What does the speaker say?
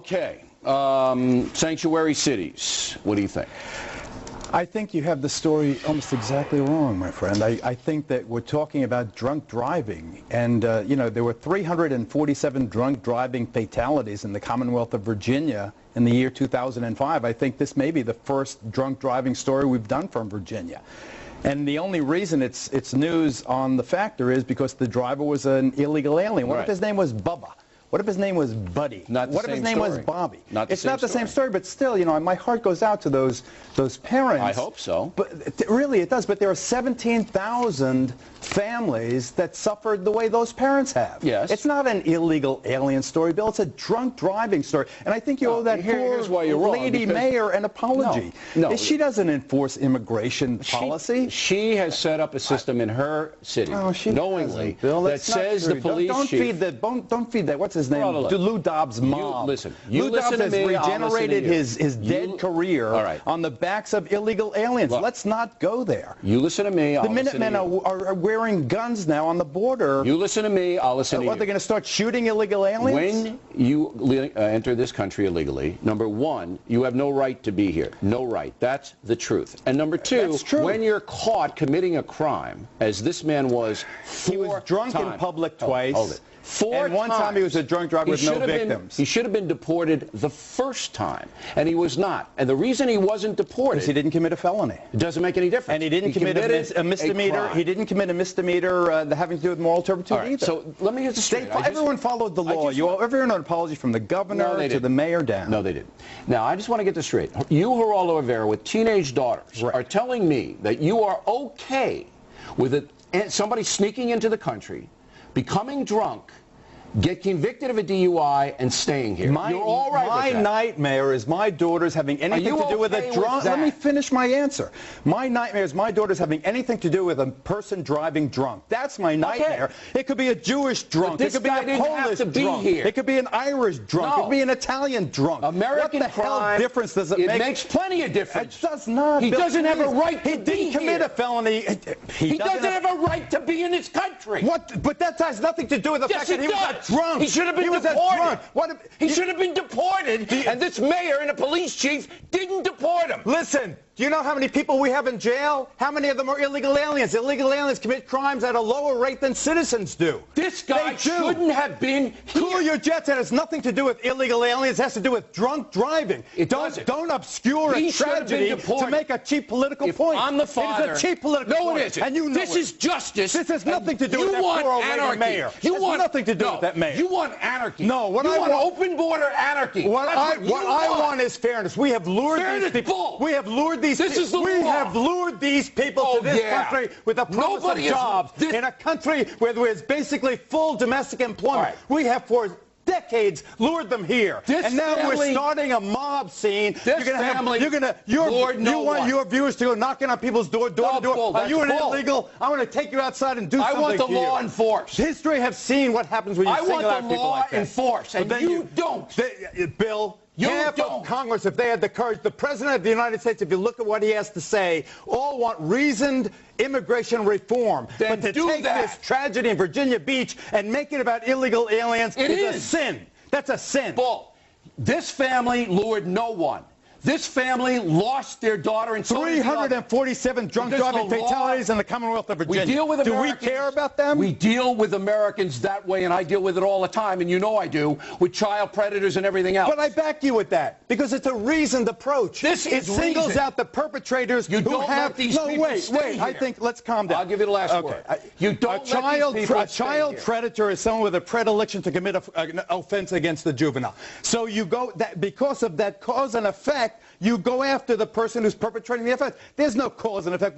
Okay, sanctuary cities, what do you think? I think you have the story almost exactly wrong, my friend. I think that we're talking about drunk driving, and you know, there were 347 drunk driving fatalities in the Commonwealth of Virginia in the year 2005. I think this may be the first drunk driving story we've done from Virginia. And the only reason it's news on the factor is because the driver was an illegal alien. What if his name was Bubba? What if his name was Buddy? What if his name was Bobby? It's not the same story, but still, you know, my heart goes out to those parents. I hope so. But really, it does. But there are 17,000 families that suffered the way those parents have. Yes. It's not an illegal alien story, Bill. It's a drunk driving story. And I think you owe that poor lady mayor an apology. No. She doesn't enforce immigration policy. She has set up a system in her city, knowingly, that says the police chief... Don't feed that. What's his name? Lou Dobbs' mom. You Lou Dobbs has regenerated his dead career on the backs of illegal aliens. Look, let's not go there. You listen to me, I'll listen to you. The Minutemen are wearing guns now on the border. You listen to me, I'll listen to you. Are they going to start shooting illegal aliens? When you enter this country illegally, number one, you have no right to be here. No right. That's the truth. And number two, when you're caught committing a crime, as this man was 4 times. He was drunk in public twice. Hold it. 4 and one time he was a drunk driver with no victims. He should have been deported the first time, and he was not. And the reason he wasn't deported... Because he didn't commit a felony. It doesn't make any difference. And he didn't commit a misdemeanor. He didn't commit a misdemeanor having to do with moral turpitude either. So let me get this straight. Everyone followed the law. You owe everyone an apology from the governor to the mayor down. No, they didn't. Now, I just want to get this straight. You, Geraldo Rivera, with teenage daughters, are telling me that you are okay with somebody sneaking into the country, becoming drunk, get convicted of a DUI, and staying here. You're all right with that. My nightmare is my daughters having anything to do with a drunk... Let me finish my answer. My nightmare is my daughters having anything to do with a person driving drunk. That's my nightmare. It could be a Jewish drunk. It could be a Polish drunk. It could be an Irish drunk. It could be an Italian drunk. American what the hell difference does it make? It makes plenty of difference. It does not. He doesn't have a right to be here. He didn't commit a felony. He doesn't have a right to be in this country. What? But that has nothing to do with the fact that he was drunk. He should have been deported. He should have been deported, and this mayor and the police chief didn't deport him. Listen, do you know how many people we have in jail? How many of them are illegal aliens? Illegal aliens commit crimes at a lower rate than citizens do. This guy shouldn't have been here. Cool your jets. It has nothing to do with illegal aliens. It has to do with drunk driving. Don't obscure a tragedy to make a cheap political point. I'm the father. It is a cheap political point. No, it isn't. And you know this is justice. This has nothing to do with that poor old lady mayor. You want nothing to do with that mayor. You want anarchy. No, you want open border anarchy. What I want is fairness. We have lured these people. We have lured these people. We have lured these people to this country with a promise of jobs in a country where there is basically full domestic employment. We have for decades lured them here, and now we're starting a mob scene. You want your viewers to go knocking on people's door to door. Are you an illegal? I want to take you outside and do something. I want the law enforced. History have seen what happens when you single out people like that. I want the law enforced, and you don't. Bill. Half of Congress, if they had the courage, the President of the United States, if you look at what he has to say, all want reasoned immigration reform. But to take this tragedy in Virginia Beach and make it about illegal aliens is a sin. That's a sin. Bull. This family lured no one. This family lost their daughter and 347 drunk driving fatalities in the Commonwealth of Virginia. We deal with Americans. Do we care about them? We deal with Americans that way, and I deal with it all the time, and you know I do, with child predators and everything else. But I back you with that, because it's a reasoned approach. It singles out the perpetrators who have... Wait, I think, let's calm down. I'll give you the last word. You don't a child predator is someone with a predilection to commit an offense against the juvenile. So you go, because of that cause and effect, you go after the person who's perpetrating the offense. There's no cause and effect.